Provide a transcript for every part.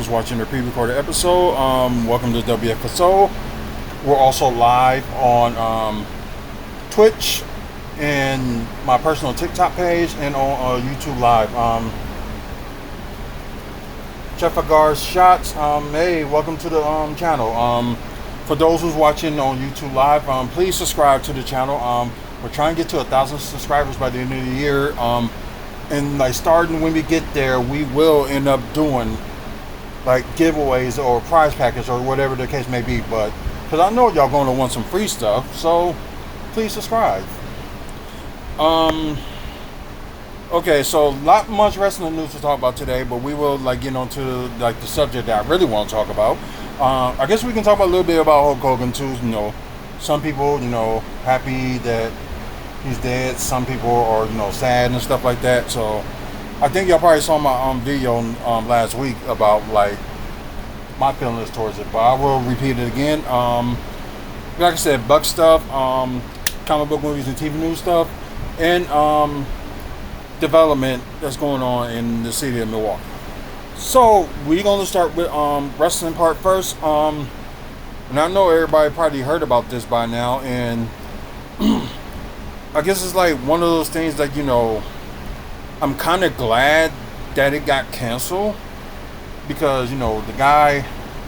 who's watching the pre-recorded episode. Welcome to WFSO. We're also live on Twitch and my personal TikTok page and on YouTube Live. Chef Agar's Shots. Hey, welcome to the channel. For those who's watching on YouTube Live, please subscribe to the channel. We're trying to get to 1,000 subscribers by the end of the year. And like starting when we get there, we will end up doing like giveaways or prize package or whatever the case may be. But because I know y'all going to want some free stuff, so please subscribe. Okay, so not much wrestling news to talk about today, but we will like get on to like the subject that I really want to talk about. I guess we can talk about a little bit about Hulk Hogan too. You know, some people, happy that he's dead. Some people are, sad and stuff like that. So I think y'all probably saw my video last week about like my feelings towards it, but I will repeat it again. Like I said, Buck stuff, comic book movies and TV news stuff, and development that's going on in the city of Milwaukee. So we're gonna start with wrestling part first. And I know everybody probably heard about this by now, and I guess it's like one of those things that, I'm kind of glad that it got canceled because, the guy,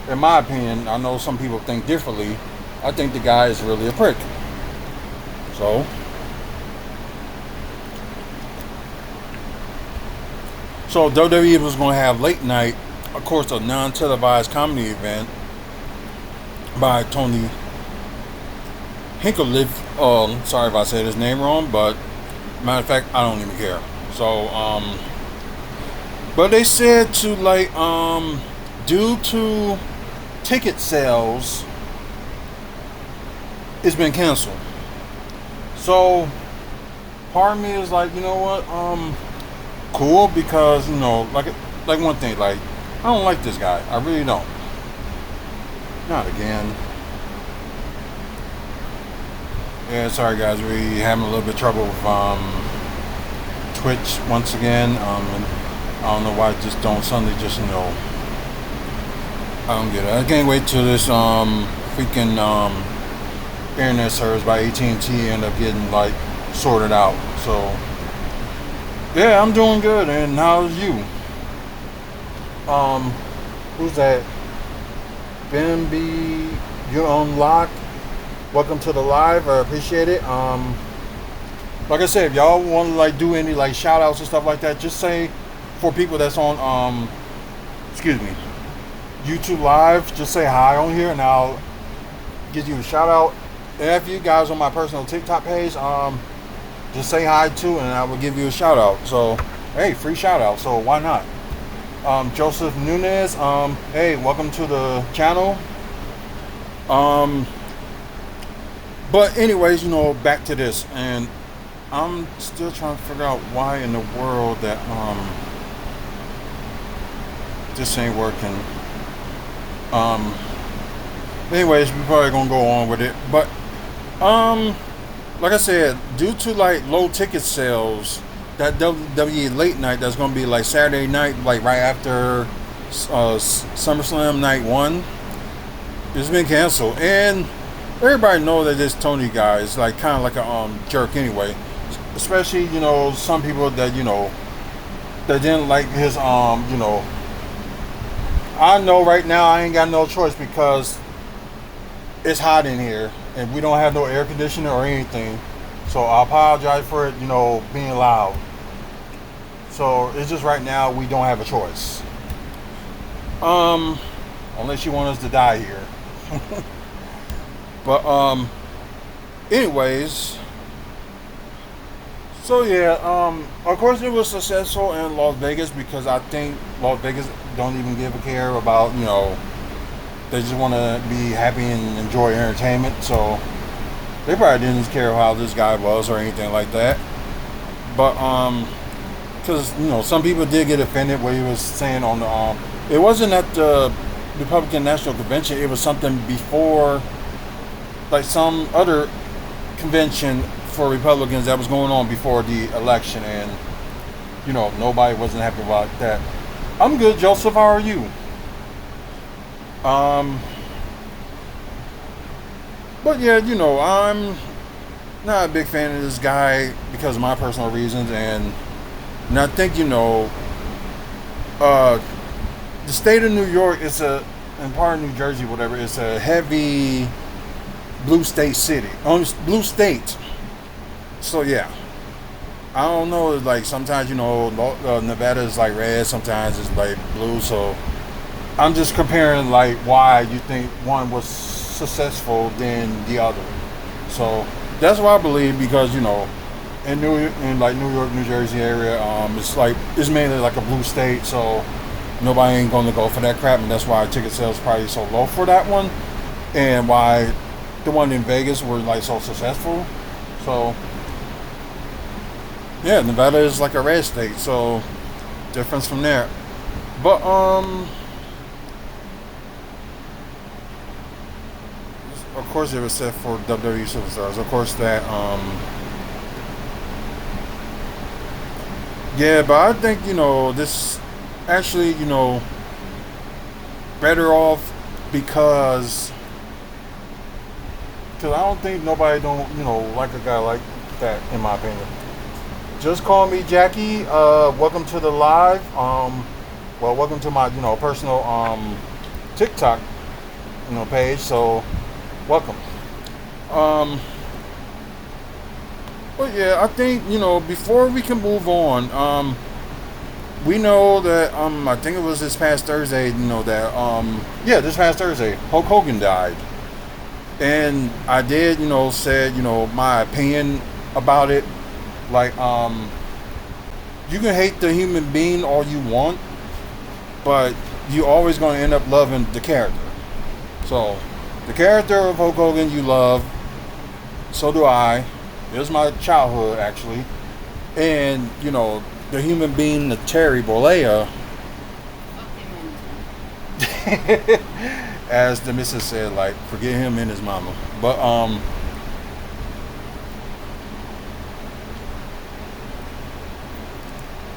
in my opinion, I know some people think differently. I think the guy is really a prick. So WWE was going to have late night, of course, a non-televised comedy event by Tony Hinklev. Sorry if I said his name wrong, but matter of fact, I don't even care. So, but they said to like, due to ticket sales, it's been canceled. So, part of me is like, you know what, cool, because like one thing, like I don't like this guy. I really don't. Not again. Yeah, sorry guys, we having a little bit of trouble with Twitch once again. And I don't know why it just don't suddenly just I don't get it. I can't wait till this freaking internet service by AT&T end up getting like sorted out. So yeah, I'm doing good. And how's you? Who's that? Ben B, you unlocked. Welcome to the live. I appreciate it. Like I said, if y'all want to like do any like shout outs and stuff like that, just say for people that's on YouTube Live, just say hi on here and I'll give you a shout out. And if you guys on my personal TikTok page, just say hi too and I will give you a shout out. So hey, free shout out, so why not? Joseph Nunez, hey, welcome to the channel. But anyways, back to this, and I'm still trying to figure out why in the world that this ain't working. Anyways, we're probably gonna go on with it. But like I said, due to like low ticket sales, that WWE late night that's gonna be like Saturday night, like right after SummerSlam night 1, it's been canceled. And everybody know that this Tony guy is like kind of like a jerk anyway. Especially, some people that, that didn't like his, I know right now I ain't got no choice because it's hot in here and we don't have no air conditioner or anything. So I apologize for it, being loud. So it's just right now we don't have a choice. Unless you want us to die here. But anyways, so yeah, of course it was successful in Las Vegas because I think Las Vegas don't even give a care about, they just want to be happy and enjoy entertainment. So they probably didn't care how this guy was or anything like that. But because some people did get offended what he was saying on the it wasn't at the Republican National Convention. It was something before, like some other convention for Republicans that was going on before the election, and nobody wasn't happy about that. I'm good, Joseph. How are you? Um, but yeah, I'm not a big fan of this guy because of my personal reasons, and I think uh, the state of New York is and part of New Jersey, whatever, it's a heavy blue state city, blue state. So yeah, I don't know. Like sometimes Nevada is like red, sometimes it's like blue. So I'm just comparing like why you think one was successful than the other. So that's what I believe because in like New York, New Jersey area, it's mainly like a blue state. So nobody ain't gonna go for that crap, and that's why ticket sales probably so low for that one, and why the one in Vegas were like so successful. So yeah, Nevada is like a red state, so difference from there. But of course it was set for WWE superstars. Of course that yeah, but I think this actually better off because I don't think nobody don't like a guy like that in my opinion. Just call me Jackie. Welcome to the live. Well, welcome to my personal TikTok page. So welcome. Um, but yeah, I think before we can move on, we know that I think it was this past Thursday. That yeah, this past Thursday, Hulk Hogan died, and I did said my opinion about it. Like you can hate the human being all you want, but you always gonna end up loving the character. So the character of Hulk Hogan you love, so do I. It was my childhood actually, and the human being, the Terry Bollea, as the missus said, like forget him and his mama. But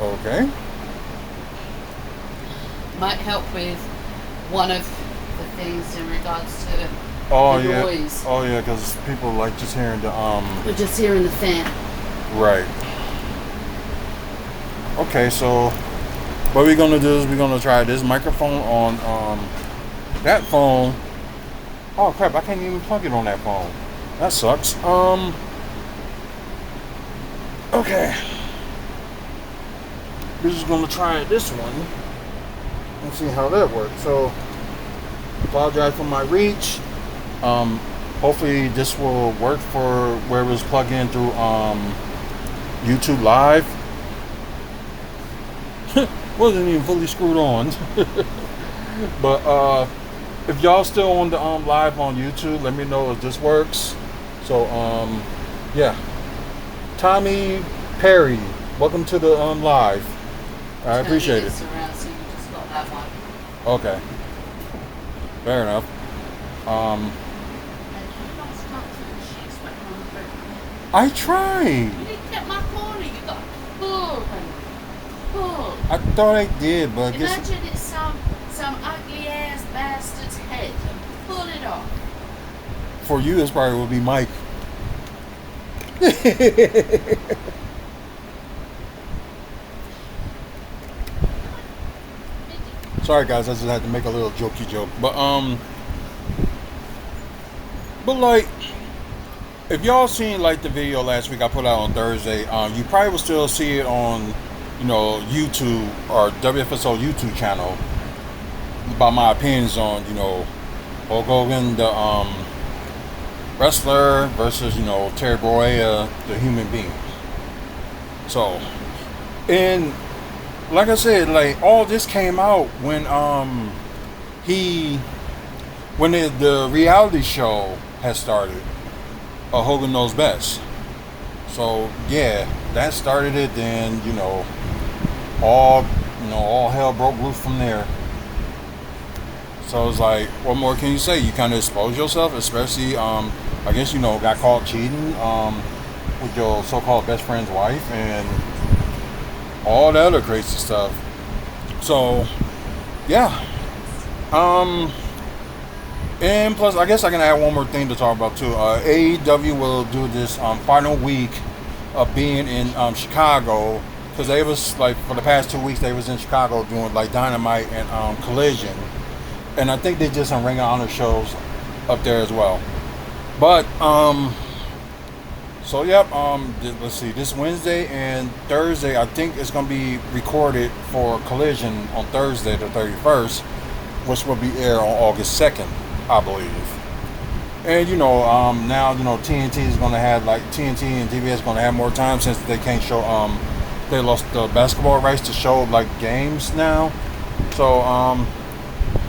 okay. Might help with one of the things in regards to Oh the yeah. noise. Oh yeah, because people like just hearing the We're just hearing the fan. right. Okay, so what we're gonna do is we're gonna try this microphone on that phone. Oh crap! I can't even plug it on that phone. That sucks. Okay, we're just gonna try this one and see how that works. So, apologize for my reach. Um, hopefully this will work for where it was plugged in through YouTube Live. Wasn't even fully screwed on. But if y'all still on the live on YouTube, let me know if this works. So yeah, Tommy Perry, welcome to the live. I appreciate it. Around, so you just got that one. Okay, fair enough. And you don't stop to the sheets when you're on the phone. I tried. You didn't get my corner. You got pull and pull. I thought I did, but I guess Imagine it's some ugly ass bastard's head and pull it off. for you this probably will be Mike. Sorry guys, I just had to make a little jokey joke. But like if y'all seen like the video last week I put out on Thursday, you probably will still see it on, YouTube or WFSO YouTube channel about my opinions on, Hulk Hogan, the wrestler versus, Terry Bollea, the human being. So, and like I said, like all this came out when he when the reality show had started. Hogan Knows Best. So yeah, that started it. Then all hell broke loose from there. So it's like, what more can you say? You kind of expose yourself, especially I guess got caught cheating with your so-called best friend's wife and all that other crazy stuff. So yeah, And plus, I guess I can add one more thing to talk about too. AEW will do this final week of being in Chicago because they was like for the past 2 weeks they was in Chicago doing like Dynamite and Collision, and I think they did some Ring of Honor shows up there as well. But so yep, let's see, this Wednesday and Thursday I think it's gonna be recorded for Collision on Thursday the 31st, which will be aired on August 2nd, I believe. And now TNT is gonna have like TNT and TBS gonna have more time since they can't show they lost the basketball rights to show like games now. So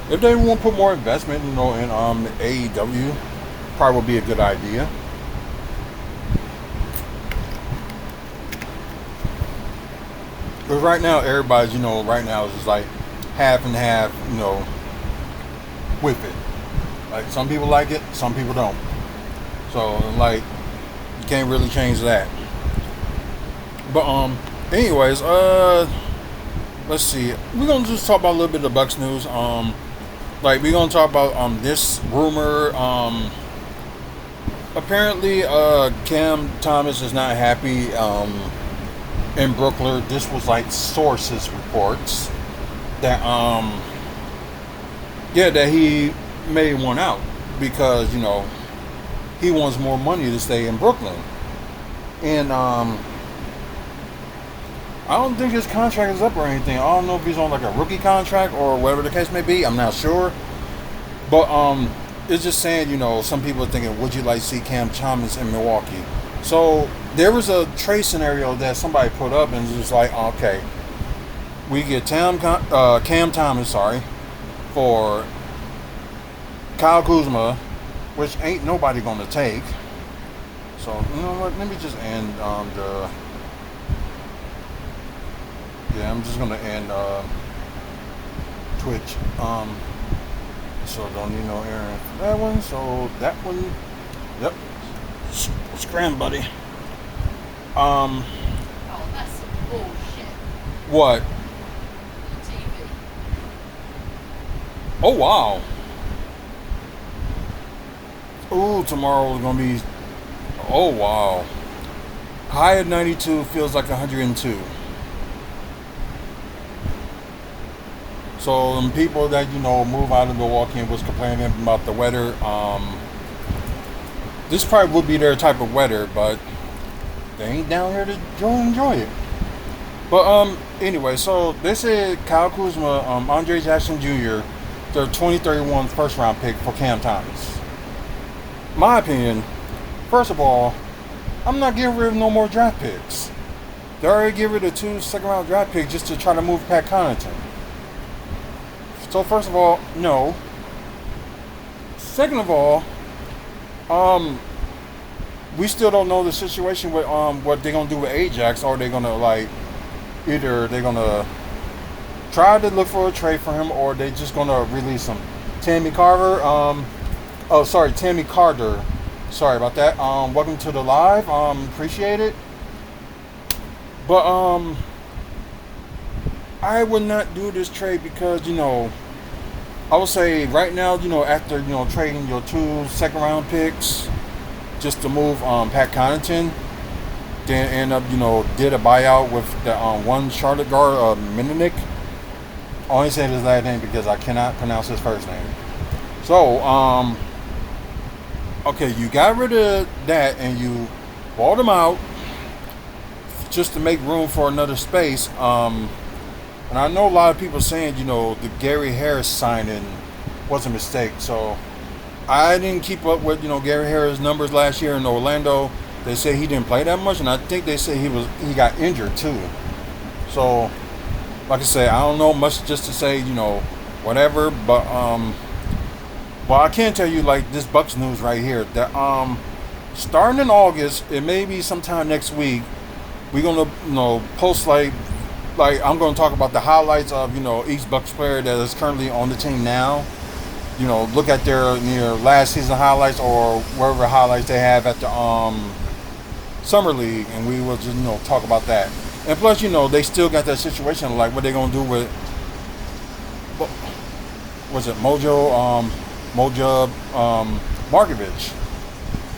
if they want to put more investment, in AEW, probably would be a good idea. But right now, everybody's right now is just like half and half, with it. Like some people like it, some people don't. So like you can't really change that. But anyways, let's see. We're gonna just talk about a little bit of Bucks news. Like we're gonna talk about this rumor. Apparently Cam Thomas is not happy in Brooklyn. This was like sources reports that that he may want out because he wants more money to stay in Brooklyn. And I don't think his contract is up or anything. I don't know if he's on like a rookie contract or whatever the case may be. I'm not sure. But it's just saying, some people are thinking, would you like to see Cam Thomas in Milwaukee? So there was a trade scenario that somebody put up and it was like, okay, we get Cam Thomas, for Kyle Kuzma, which ain't nobody gonna take. So you know what? Let me just end I'm just gonna end Twitch. So don't need no Aaron for that one. So that one, yep. Scram, buddy. Oh, that's some bullshit. What? The TV. Oh wow. Ooh, tomorrow is gonna be. Oh wow. High at 92 feels like 102. So people that move out of Milwaukee and was complaining about the weather, this probably would be their type of weather, but they ain't down here to enjoy it. But anyway, so they said Kyle Kuzma, Andre Jackson Jr., their 2031 first round pick for Cam Thomas. My opinion, first of all, I'm not getting rid of no more draft picks. They already get rid of 2 second round draft picks just to try to move Pat Connaughton. So first of all, no. Second of all, we still don't know the situation with what they're gonna do with Ajax. Or they're gonna either they're gonna try to look for a trade for him, or they just gonna release him. Tammy Carter. Tammy Carter. Sorry about that. Welcome to the live. Appreciate it. But I would not do this trade because I would say right now, after trading your 2 second round picks just to move Pat Connaughton, then end up did a buyout with the one Charlotte guard Mininick. I only say his last name because I cannot pronounce his first name. So okay, you got rid of that and you bought him out just to make room for another space. And I know a lot of people saying, the Gary Harris signing was a mistake. So I didn't keep up with, Gary Harris' numbers last year in Orlando. They say he didn't play that much, and I think they say he got injured too. So, like I say, I don't know much just to say, whatever. But well, I can tell you like this Bucks news right here that starting in August, it may be sometime next week, we're gonna post like I'm going to talk about the highlights of each Bucks player that is currently on the team now. Look at their last season highlights or whatever highlights they have at the summer league, and we will just talk about that. And plus, they still got that situation like what they're going to do with was it Mojo Moja Markovich.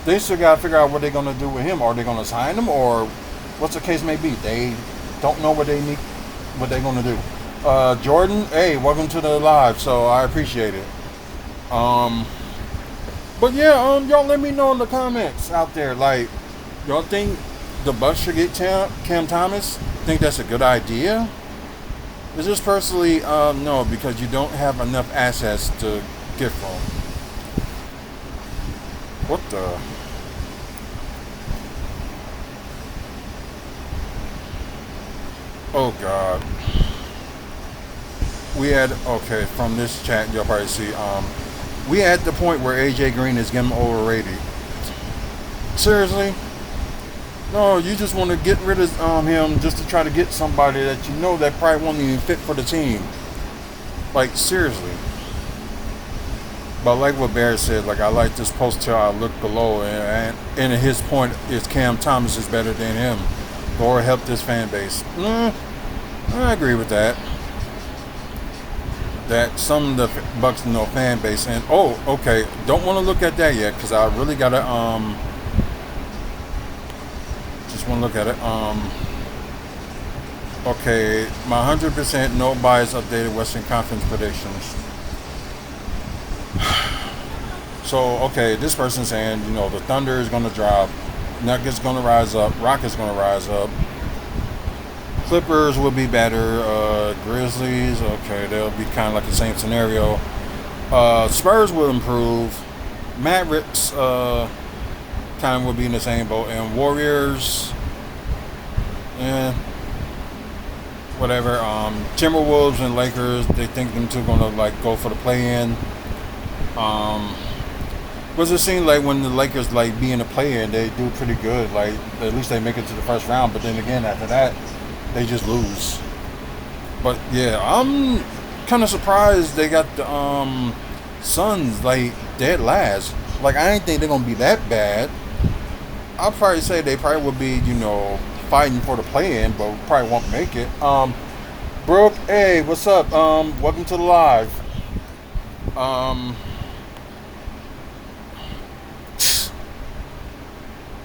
They still got to figure out what they're going to do with him. Are they going to sign him, or what's the case may be? They don't know what they need, what they're going to do. Jordan, hey, welcome to the live. So I appreciate it. But yeah, y'all let me know in the comments out there. Like, y'all think the Bucks should get Cam Thomas? Think that's a good idea? Is this personally, no, because you don't have enough assets to get from. What the? Oh God. We had, okay, from this chat you'll probably see, we at the point where AJ Green is getting overrated. Seriously? No, you just want to get rid of him just to try to get somebody that you know that probably won't even fit for the team. Like, seriously. But like what Barrett said, like, I like this post till I look below, and his point is Cam Thomas is better than him. Or help this fan base. I agree with that. That some of the Bucks fan base, and oh, okay, don't want to look at that yet because I really gotta just want to look at it. Okay, my 100% no bias updated Western Conference predictions. So okay, this person's saying the Thunder is gonna drop, Nuggets gonna rise up, Rockets gonna rise up. Clippers will be better. Grizzlies, okay, they'll be kind of like the same scenario. Spurs will improve. Mavericks kind of will be in the same boat. And Warriors, whatever. Timberwolves and Lakers, they think them two gonna like go for the play-in. But it seems like when the Lakers like be in the play-in, they do pretty good. Like at least they make it to the first round. But then again, after that, they just lose. But yeah, I'm kind of surprised they got the Suns like dead last. Like I didn't think they're gonna be that bad. I'll probably say they probably would be fighting for the play-in, but probably won't make it. Brooke, hey, what's up? Welcome to the live.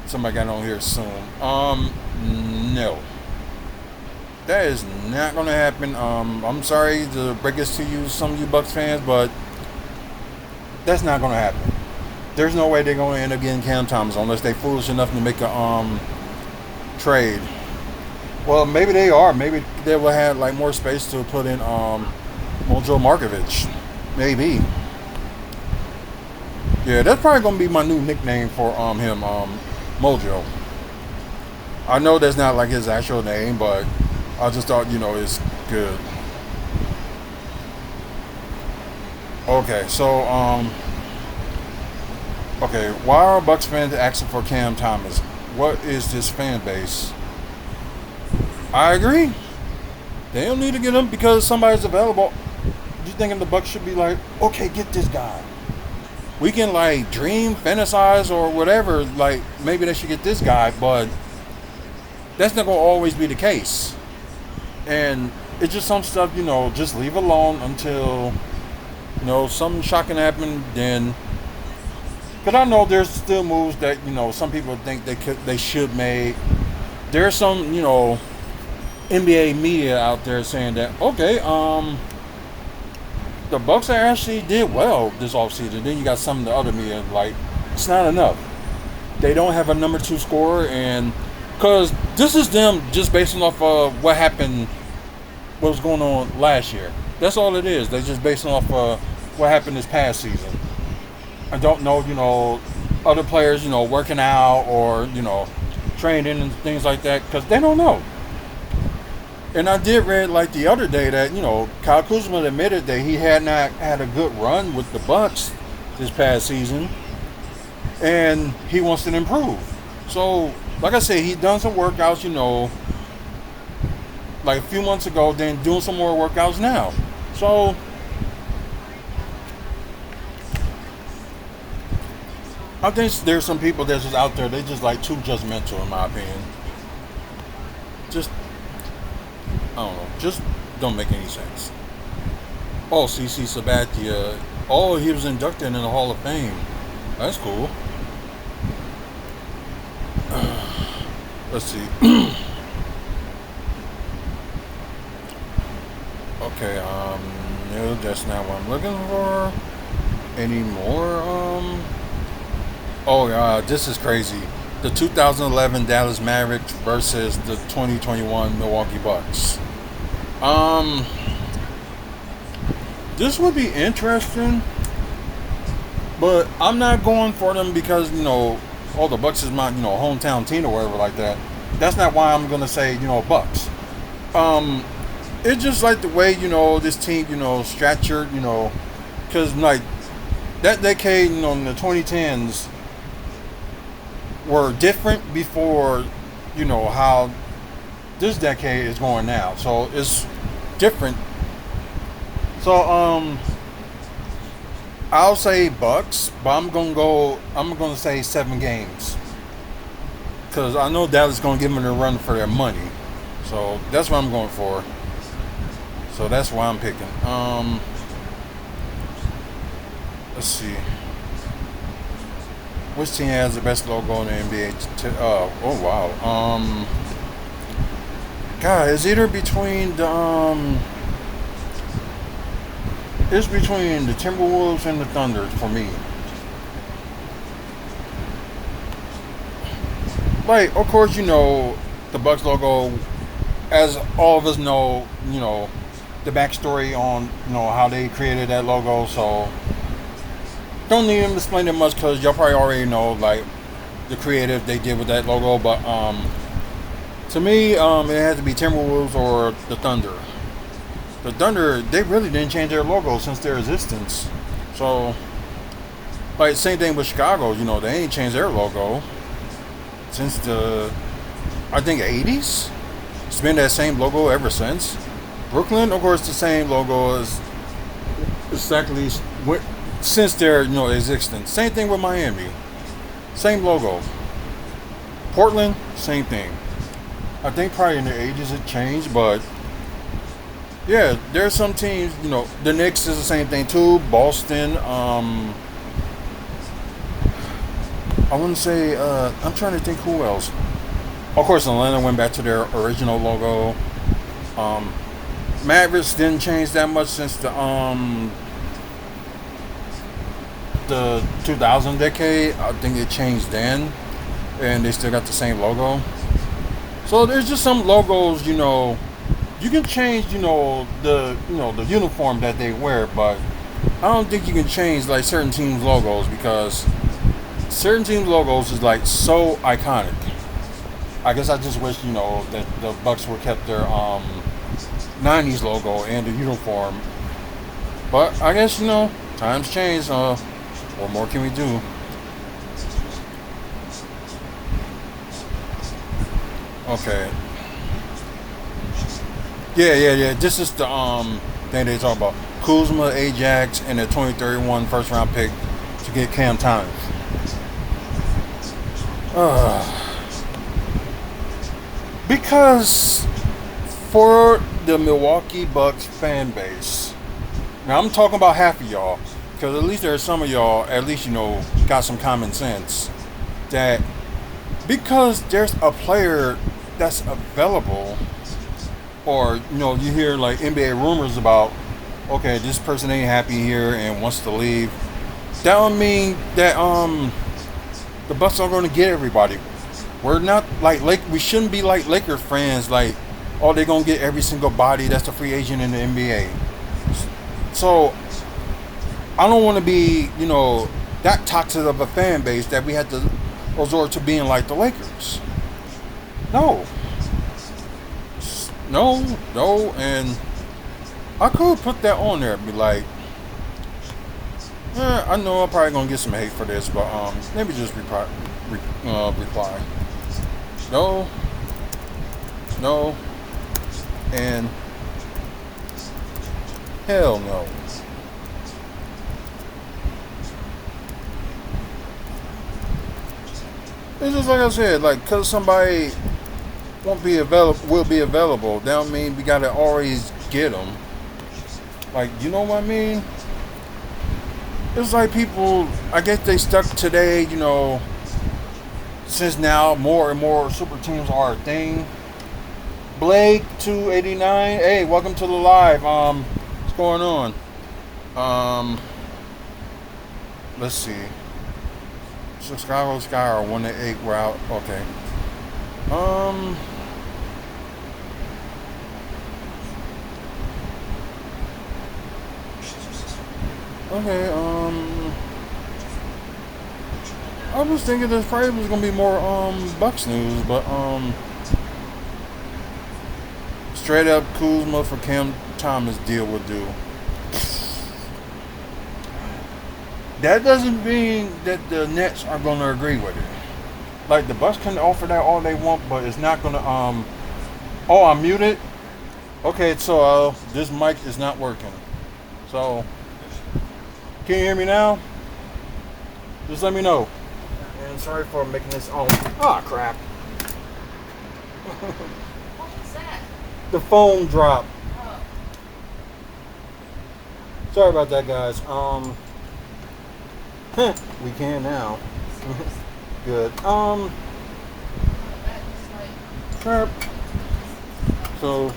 Somebody got on here soon. No. That is not going to happen. I'm sorry to break this to you, some of you Bucks fans, but that's not going to happen. There's no way they're going to end up getting Cam Thomas unless they're foolish enough to make a trade. Well, maybe they are. Maybe they will have like more space to put in Mojo Markovich. Maybe. Yeah, that's probably going to be my new nickname for him, Mojo. I know that's not like his actual name, but I just thought, it's good. Okay, so, okay, why are Bucks fans asking for Cam Thomas? What is this fan base? I agree. They don't need to get him because somebody's available. You thinking the Bucks should be like, okay, get this guy. We can like dream, fantasize, or whatever. Like maybe they should get this guy, but that's not gonna always be the case. And it's just some stuff, just leave alone until something shocking happened. Then, because I know there's still moves that some people think they should make. There's some NBA media out there saying that okay, the Bucks actually did well this offseason. Then you got some of the other media like it's not enough. They don't have a number 2 scorer, and because this is them just basing off of what happened, what was going on last year. That's all it is. They just basing off what happened this past season. I don't know, other players, working out or training and things like that because they don't know. And I did read like the other day that Kyle Kuzma admitted that he had not had a good run with the Bucks this past season, and he wants to improve. So, like I said, he done some workouts, like a few months ago, then doing some more workouts now. So, I think there's some people that's just out there. They just like too judgmental, in my opinion. I don't know. Just don't make any sense. Oh, CC Sabathia. Oh, he was inducted in the Hall of Fame. That's cool. Let's see. Okay, no, that's not what I'm looking for. Any more? Oh, this is crazy. The 2011 Dallas Mavericks versus the 2021 Milwaukee Bucks. Um, this would be interesting, but I'm not going for them because all the Bucks is my hometown team or whatever like that. That's not why I'm gonna say Bucks. Um, it's just like the way this team structured because like that decade in the 2010s were different before how this decade is going now, so it's different. So I'll say Bucks, but I'm gonna say 7 games because I know Dallas is gonna give them a run for their money, so that's what I'm going for. So that's why I'm picking. Let's see. Which team has the best logo in the NBA? Oh wow. God, it's either between it's between the Timberwolves and the Thunder for me. Like, of course, the Bucks logo, as all of us know, the backstory on how they created that logo. So don't need to explain it much because y'all probably already know like the creative they did with that logo. But to me, it had to be Timberwolves or the Thunder. The Thunder, they really didn't change their logo since their existence. So, like, same thing with Chicago. They ain't changed their logo since I think, 80s. It's been that same logo ever since. Brooklyn, of course, the same logo as exactly since their existence. Same thing with Miami. Same logo. Portland, same thing. I think probably in the 80s it changed, but yeah, there's some teams, the Knicks is the same thing too. Boston, I wouldn't say, I'm trying to think who else. Of course, Atlanta went back to their original logo. Mavericks didn't change that much since the 2000 decade. I think it changed then, and they still got the same logo. So there's just some logos, you can change, the uniform that they wear, but I don't think you can change like certain teams' logos because certain teams' logos is like so iconic. I guess I just wish, that the Bucks would kept their 90s logo and the uniform. But I guess, times change. What more can we do? Okay. Yeah. This is the thing they talk about. Kuzma, Ajax, and the 2031 first round pick to get Cam Thomas. Because for the Milwaukee Bucks fan base, now I'm talking about half of y'all, because at least there are some of y'all, at least got some common sense, that because there's a player that's available, or you hear like NBA rumors about, okay, this person ain't happy here and wants to leave, that don't mean that the Bucks are going to get everybody. We're not like we shouldn't be like Laker fans, like, oh, they're going to get every single body that's a free agent in the NBA. So I don't want to be that toxic of a fan base that we had to resort to being like the Lakers. No, and I could put that on there and be like, I know I'm probably gonna get some hate for this, but maybe just reply. No, and hell no. It's just like I said, like, cause somebody will be available. That don't mean we gotta always get them. Like, you know what I mean? it's like people, I guess they stuck today, since now more and more super teams are a thing. Blake 289, hey, welcome to the live. What's going on? Um, let's see. Chicago Sky are 1-8 route. Okay. Um, okay. I was thinking this probably was gonna be more Bucks news, but straight up Kuzma for Cam Thomas deal would do. That doesn't mean that the Nets are gonna agree with it. Like the Bucks can offer that all they want, but it's not gonna Oh, I'm muted. Okay, so this mic is not working. So can you hear me now? Just let me know. And sorry for making this on. Ah, crap. What was that? The phone dropped. Oh, Sorry about that, guys. We can now. Good. that's like, Crap. So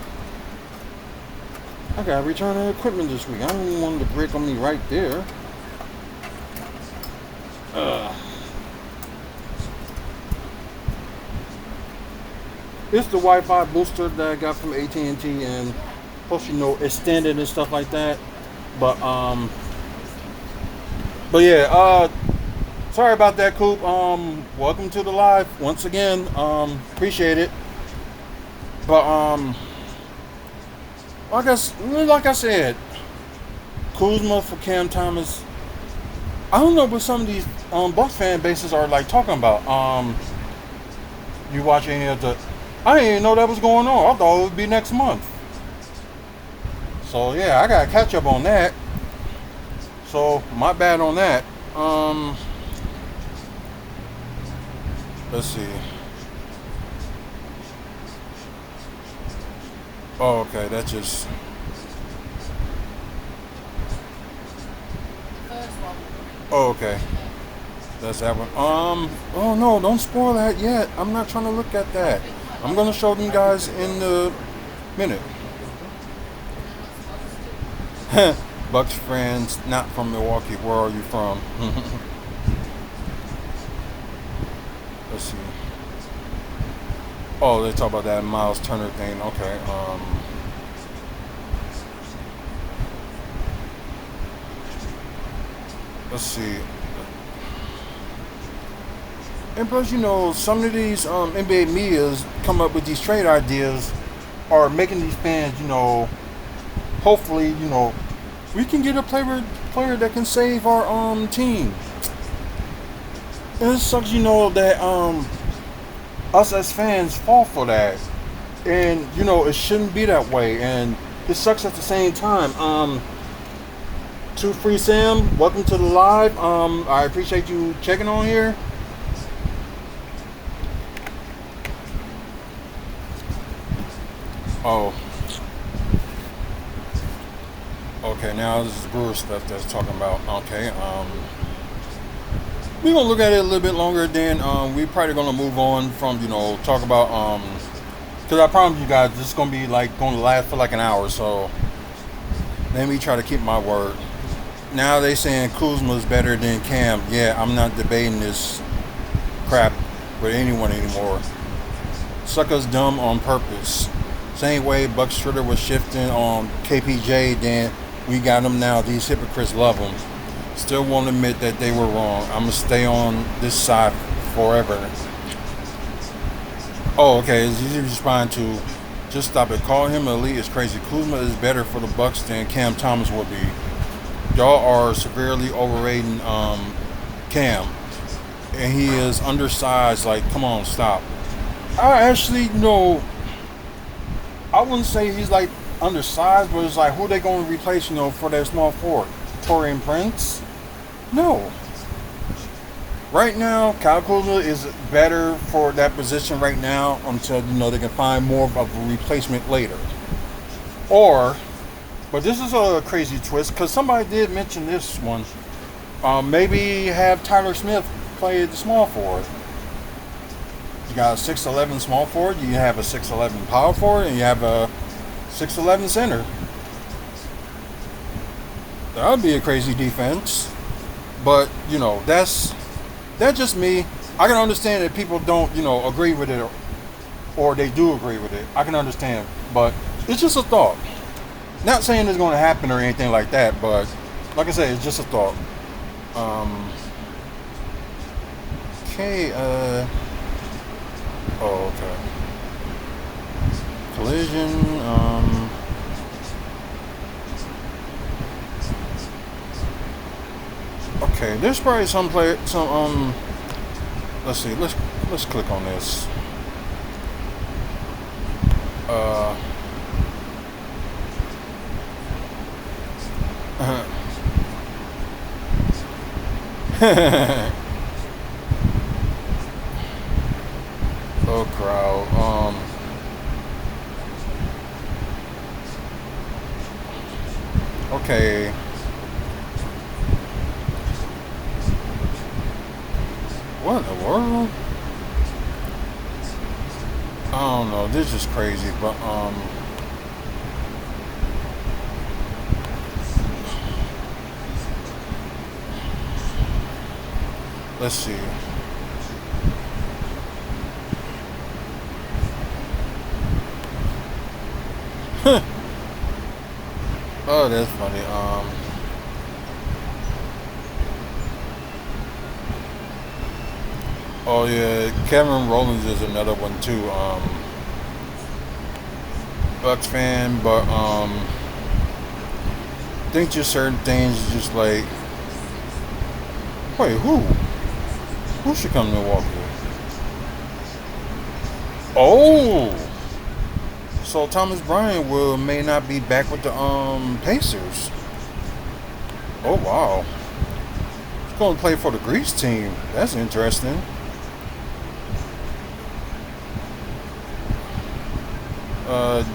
I gotta return the equipment this week. I don't even want it to break on me right there. It's the Wi-Fi booster that I got from AT&T, and plus extended and stuff like that. But yeah. Sorry about that, Coop. Welcome to the live once again. Appreciate it. But like I said, Kuzma for Cam Thomas. I don't know what some of these Bucks fan bases are like talking about. You watch any of the? I didn't even know that was going on. I thought it would be next month. So yeah, I gotta catch up on that. So my bad on that. Let's see. Oh, okay. That's just. the first one. Oh, okay. That's that one. Oh no! Don't spoil that yet. I'm not trying to look at that. I'm gonna show them guys in a minute. Bucks friends, not from Milwaukee. Where are you from? Let's see. Oh, they talk about that Miles Turner thing. Okay. Let's see. And plus, some of these NBA medias come up with these trade ideas, are making these fans, hopefully, we can get a player that can save our team. And it sucks, that us as fans fall for that, and it shouldn't be that way, and it sucks at the same time. Two Free Sam, welcome to the live. I appreciate you checking on here. Oh, okay. Now this is Brewer stuff that's talking about. Okay, we're gonna look at it a little bit longer. Then we probably gonna move on from talk about because I promise you guys this is gonna be like going to last for like an hour. So let me try to keep my word. Now they saying Kuzma is better than Cam. Yeah, I'm not debating this crap with anyone anymore. Suckers dumb on purpose. Same way Buck Schroeder was shifting on KPJ, then we got him now. These hypocrites love him. Still won't admit that they were wrong. I'm going to stay on this side forever. Oh, okay. He's responding to, just stop it. Calling him elite is crazy. Kuzma is better for the Bucks than Cam Thomas would be. Y'all are severely overrating Cam. And he is undersized. Like, come on, stop. I actually, I wouldn't say he's like undersized, but it's like who they going to replace, for their small forward? Torian Prince? No. Right now, Kyle Kuzma is better for that position right now until they can find more of a replacement later. Or, but this is a crazy twist because somebody did mention this one. Maybe have Tyler Smith play the small forward. You got a 6'11" small forward, you have a 6'11" power forward, and you have a 6'11" center. That would be a crazy defense. But, that's just me. I can understand that people don't, agree with it, or they do agree with it. I can understand. But it's just a thought. Not saying it's going to happen or anything like that, but like I said, it's just a thought. Okay, okay. Collision, okay, there's probably let's see, let's click on this. Uh, oh, crowd. Okay. What in the world? I don't know. This is crazy, but let's see. Oh, that's funny. Oh yeah, Kevin Rowlands is another one too. Bucks fan, but think just certain things just like, wait, who should come to Milwaukee? Oh, so Thomas Bryant may not be back with the Pacers. Oh wow, he's going to play for the Greece team. That's interesting.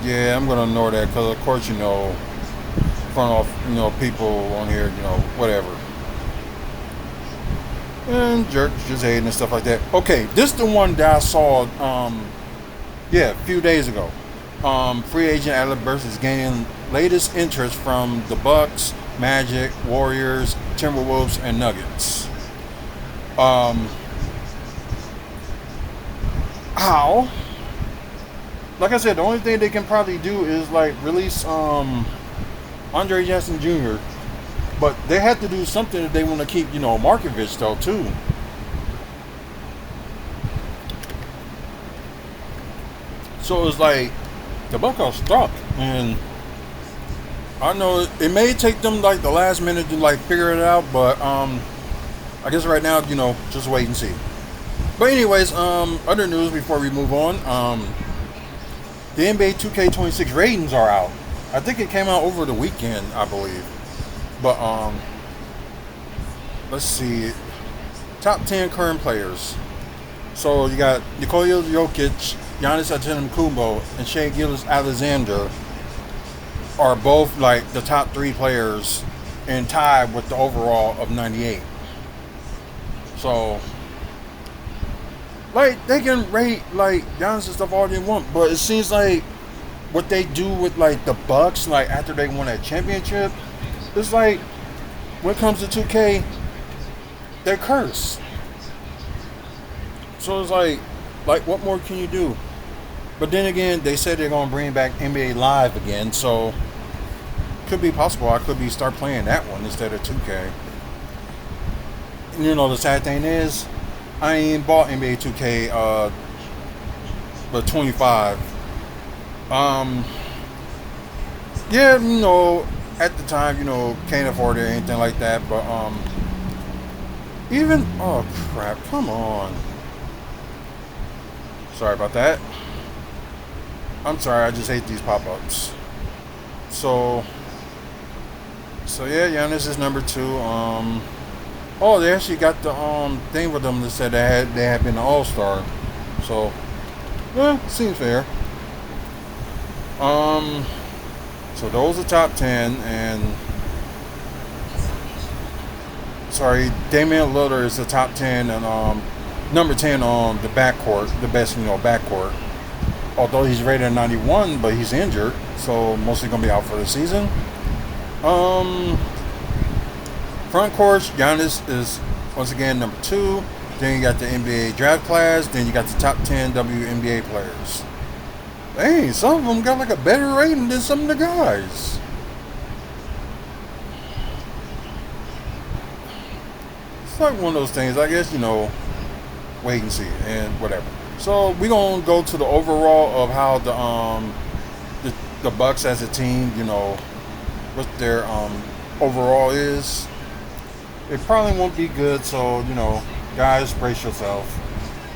Yeah, I'm gonna ignore that because of course front off people on here whatever, and jerks just hating and stuff like that. Okay, this is the one that I saw a few days ago. Free agent Alec Burks is gaining latest interest from the Bucks, Magic, Warriors, Timberwolves, and Nuggets. How? Like I said, the only thing they can probably do is like release Andre Jackson Jr. But they have to do something if they want to keep Markovich though too. So it's like the Bucks are stuck, and I know it may take them like the last minute to like figure it out, but I guess right now just wait and see. But anyways, other news before we move on. The NBA 2K26 ratings are out. I think it came out over the weekend, I believe. But let's see. Top 10 current players. So you got Nikola Jokic, Giannis Antetokounmpo, and Shai Gilgeous-Alexander are both like the top 3 players and tied with the overall of 98. So like they can rate like Giannis and stuff all they want, but it seems like what they do with like the Bucks, like after they won that championship, it's like when it comes to 2K, they're cursed. So it's like what more can you do? But then again, they said they're gonna bring back NBA Live again, so could be possible. I could start playing that one instead of 2K. And the sad thing is, I ain't bought NBA 2K, but 25. Yeah, at the time, can't afford it or anything like that. But even oh crap, come on. Sorry about that. I'm sorry, I just hate these pop-ups. So yeah, Giannis is number 2. Oh, they actually got the thing with them that said they had been an All-Star. So, seems fair. So those are top 10, and sorry, Damian Lillard is the top 10 and number 10 on the backcourt, the best backcourt. Although he's rated at 91, but he's injured, so mostly gonna be out for the season. Front court, Giannis is once again number 2. Then you got the NBA draft class. Then you got the top 10 WNBA players. Dang, some of them got like a better rating than some of the guys. It's like one of those things, I guess, wait and see and whatever. So we're gonna go to the overall of how the Bucks as a team, what their overall is. It probably won't be good, so guys, brace yourself,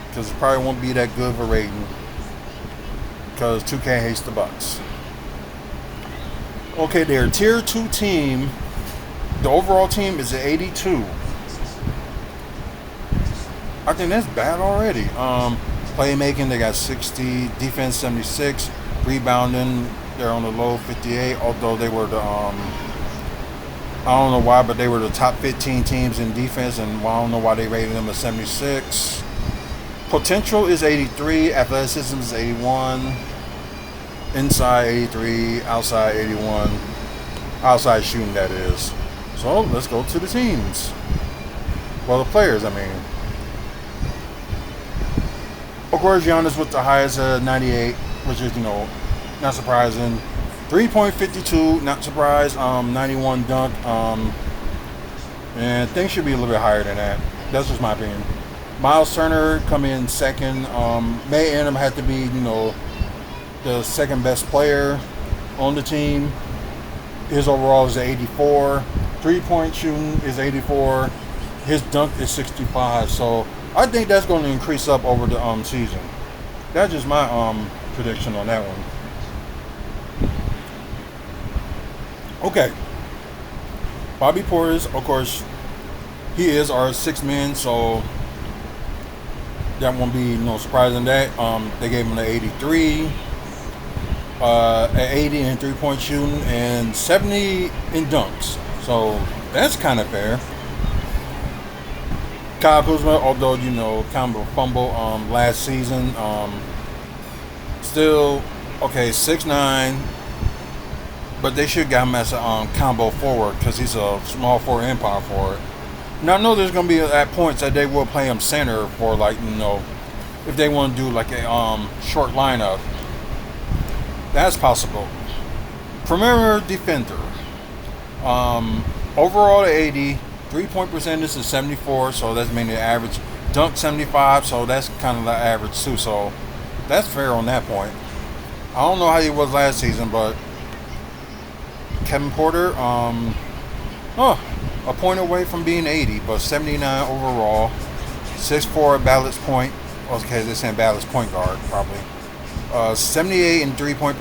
because it probably won't be that good of a rating, because 2K hates the Bucks. Okay, their tier 2 team, the overall team is at 82. I think that's bad already. Playmaking, they got 60. Defense, 76. Rebounding, they're on the low 58. Although they were I don't know why, but they were the top 15 teams in defense, and I don't know why they rated them at 76. Potential is 83. Athleticism is 81. Inside 83. Outside 81. Outside shooting, that is. So let's go to the teams. Well, the players, I mean. Of course, Giannis with the highest 98, which is, not surprising. 3.52, not surprised. 91 dunk. And things should be a little bit higher than that. That's just my opinion. Miles Turner come in second. May Ingham had to be, the second best player on the team. His overall is 84. 3-point shooting is 84. His dunk is 65. So I think that's going to increase up over the season. That's just my prediction on that one. Okay. Bobby Portis, of course, he is our sixth man, so that won't be no surprise in that. They gave him the 83, at 80 in 3-point shooting, and 70 in dunks. So that's kind of fair. Kyle Kuzma, although kind of a fumble last season, still okay, 6'9", but they should got him as a combo forward, because he's a small forward and power forward. Now I know there's gonna be at points that they will play him center for, like, if they want to do like a short lineup. That's possible. Premier defender. Overall 80. 3-point percentage is 74, so that's mainly average. Dunk 75, so that's kind of the average too. So that's fair on that point. I don't know how he was last season, but Kevin Porter, a point away from being 80, but 79 overall. 6'4" balanced point. Okay, they're saying balanced point guard probably. 78 in 3-point